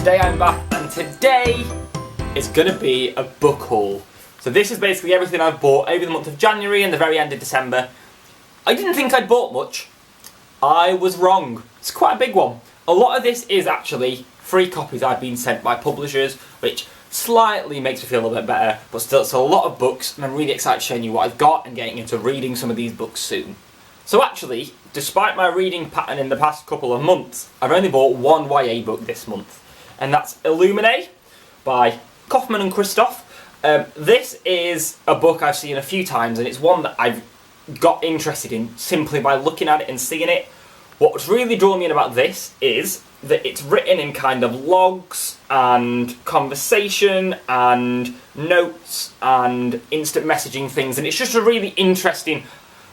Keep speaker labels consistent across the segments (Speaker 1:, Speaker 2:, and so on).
Speaker 1: today I'm back, and today is going to be a book haul. So this is basically everything I've bought over the month of January and the very end of December. I didn't think I'd bought much. I was wrong. It's quite a big one. A lot of this is actually free copies I've been sent by publishers, which slightly makes me feel a little bit better, but still it's a lot of books, and I'm really excited to show you what I've got and getting into reading some of these books soon. So actually, despite my reading pattern in the past couple of months, I've only bought one YA book this month, and that's Illuminated by Kaufman and Christoph. This is a book I've seen a few times, and it's one that I've got interested in simply by looking at it and seeing it. What's really drawn me in about this is that it's written in kind of logs and conversation and notes and instant messaging things, and it's just a really interesting...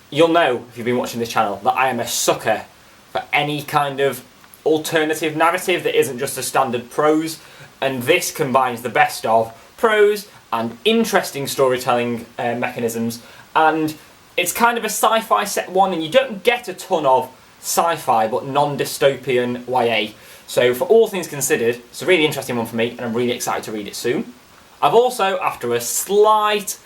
Speaker 1: You'll know, if you've been watching this channel, that I am a sucker for any kind of alternative narrative that isn't just a standard prose, and this combines the best of prose and interesting storytelling mechanisms, and it's kind of a sci-fi set one, and you don't get a ton of sci-fi but non-dystopian YA. So for all things considered, it's a really interesting one for me, and I'm really excited to read it soon. I've also, after a slight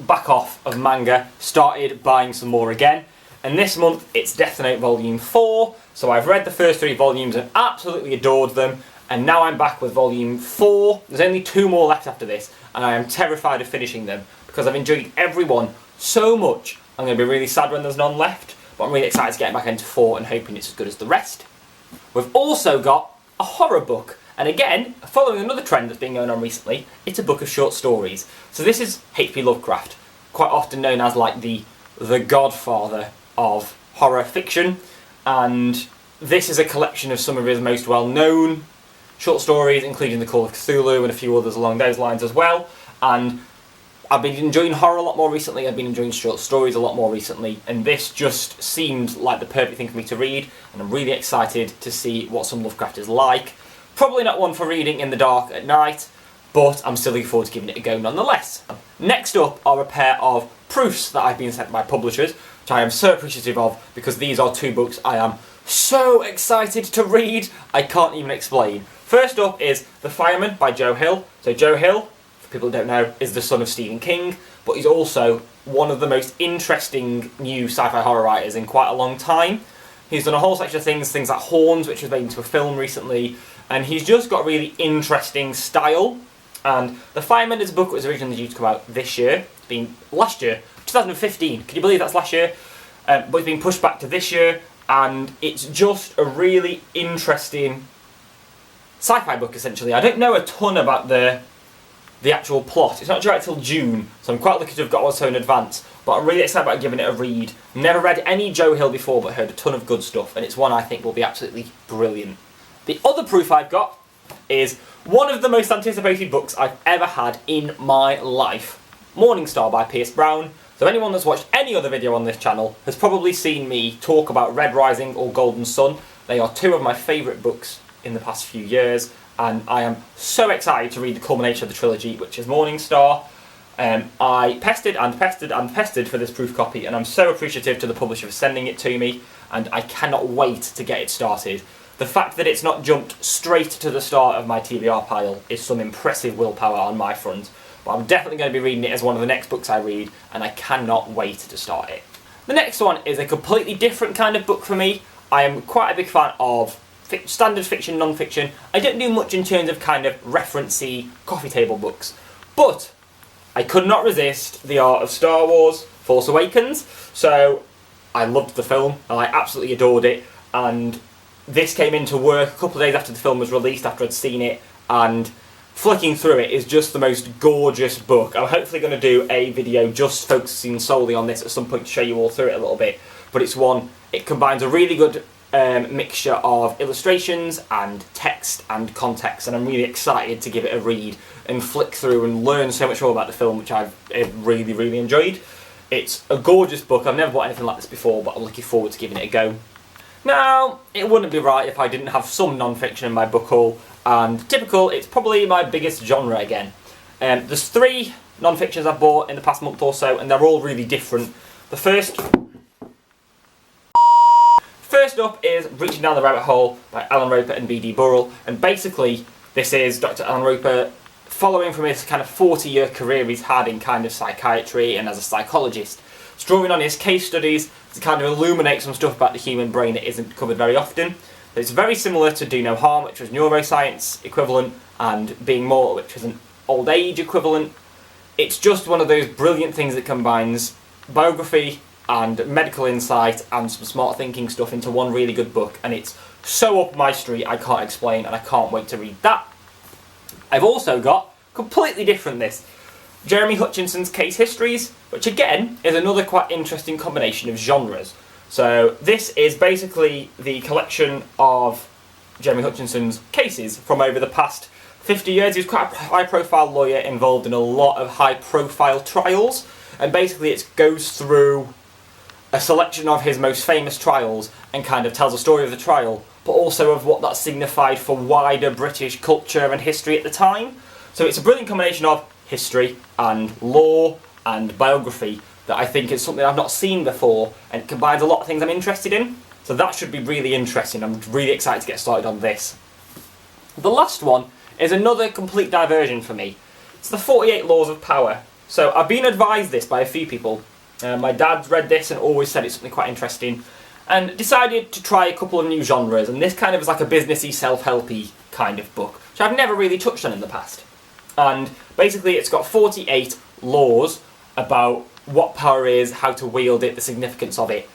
Speaker 1: back off of manga, started buying some more again, and this month it's Death Note Volume 4, so I've read the first 3 volumes and absolutely adored them, and now I'm back with Volume 4. There's only 2 more left after this, and I am terrified of finishing them, because I've enjoyed every one so much. I'm going to be really sad when there's none left, but I'm really excited to get back into 4 and hoping it's as good as the rest. We've also got a horror book, and again, following another trend that's been going on recently, it's a book of short stories. So this is H.P. Lovecraft, quite often known as like the godfather of horror fiction, and this is a collection of some of his most well-known short stories, including The Call of Cthulhu and a few others along those lines as well. And I've been enjoying horror a lot more recently, I've been enjoying short stories a lot more recently, and this just seemed like the perfect thing for me to read, and I'm really excited to see what some Lovecraft is like. Probably not one for reading in the dark at night, but I'm still looking forward to giving it a go nonetheless. Next up are a pair of proofs that I've been sent by publishers, which I am so appreciative of, because these are 2 books I am so excited to read, I can't even explain. First up is The Fireman by Joe Hill. So Joe Hill, for people who don't know, is the son of Stephen King, but he's also one of the most interesting new sci-fi horror writers in quite a long time. He's done a whole section of things like Horns, which was made into a film recently, and he's just got really interesting style. And The Fireman is a book that was originally due to come out this year. It's been last year, 2015. Can you believe that's last year? But it's been pushed back to this year, and it's just a really interesting sci-fi book, essentially. I don't know a ton about the actual plot. It's not due out till June, so I'm quite lucky to have got one so in advance. But I'm really excited about giving it a read. Never read any Joe Hill before, but heard a ton of good stuff, and it's one I think will be absolutely brilliant. The other proof I've got is one of the most anticipated books I've ever had in my life. Morning Star by Pierce Brown. So anyone that's watched any other video on this channel has probably seen me talk about Red Rising or Golden Sun. They are 2 of my favourite books in the past few years, and I am so excited to read the culmination of the trilogy, which is Morning Star. I pestered for this proof copy, and I'm so appreciative to the publisher for sending it to me, and I cannot wait to get it started. The fact that it's not jumped straight to the start of my TBR pile is some impressive willpower on my front, but I'm definitely going to be reading it as one of the next books I read, and I cannot wait to start it. The next one is a completely different kind of book for me. I am quite a big fan of standard fiction, non-fiction. I don't do much in terms of kind of referencey coffee table books, but I could not resist The Art of Star Wars: Force Awakens. So I loved the film, and I absolutely adored it, and this came into work a couple of days after the film was released, after I'd seen it, and flicking through it is just the most gorgeous book. I'm hopefully going to do a video just focusing solely on this at some point to show you all through it a little bit, but it's one, it combines a really good mixture of illustrations and text and context, and I'm really excited to give it a read and flick through and learn so much more about the film, which I've really enjoyed. It's a gorgeous book. I've never bought anything like this before, but I'm looking forward to giving it a go. Now, it wouldn't be right if I didn't have some non-fiction in my book haul, and typical, it's probably my biggest genre again. There's 3 non-fictions I've bought in the past month or so, and they're all really different. The first first up is Reaching Down the Rabbit Hole by Alan Roper and B.D. Burrell, and basically this is Dr. Alan Roper following from his kind of 40-year career he's had in kind of psychiatry and as a psychologist, drawing on his case studies to kind of illuminate some stuff about the human brain that isn't covered very often. It's very similar to Do No Harm, which was neuroscience equivalent, and Being Mortal, which was an old age equivalent. It's just one of those brilliant things that combines biography and medical insight and some smart thinking stuff into one really good book, and it's so up my street I can't explain, and I can't wait to read that. I've also got, completely different this, Jeremy Hutchinson's Case Histories, which again is another quite interesting combination of genres. So this is basically the collection of Jeremy Hutchinson's cases from over the past 50 years. He was quite a high-profile lawyer involved in a lot of high-profile trials, and basically it goes through a selection of his most famous trials and kind of tells a story of the trial, but also of what that signified for wider British culture and history at the time. So it's a brilliant combination of history and law and biography that I think is something I've not seen before, and it combines a lot of things I'm interested in. So that should be really interesting. I'm really excited to get started on this. The last one is another complete diversion for me. It's the 48 Laws of Power. So I've been advised this by a few people. My dad's read this and always said it's something quite interesting, and decided to try a couple of new genres, and this kind of is like a businessy, self-helpy kind of book, which I've never really touched on in the past. And basically it's got 48 laws about what power is, how to wield it, the significance of it.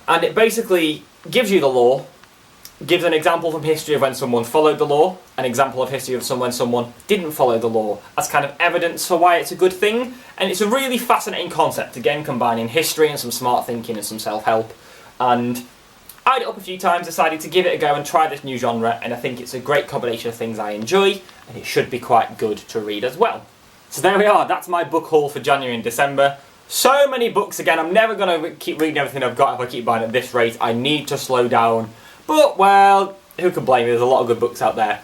Speaker 1: And it basically gives you the law, gives an example from history of when someone followed the law, an example of history of when someone didn't follow the law, as kind of evidence for why it's a good thing. And it's a really fascinating concept, again combining history and some smart thinking and some self-help. And I eyed it up a few times, decided to give it a go and try this new genre, and I think it's a great combination of things I enjoy, and it should be quite good to read as well. So there we are, that's my book haul for January and December. So many books again, I'm never going to keep reading everything I've got if I keep buying at this rate. I need to slow down. But, well, who can blame me? There's a lot of good books out there.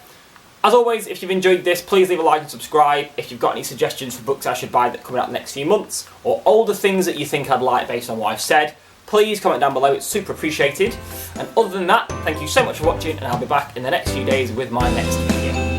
Speaker 1: As always, if you've enjoyed this, please leave a like and subscribe. If you've got any suggestions for books I should buy that are coming out in the next few months, or older things that you think I'd like based on what I've said, please comment down below, it's super appreciated. And other than that, thank you so much for watching, and I'll be back in the next few days with my next video.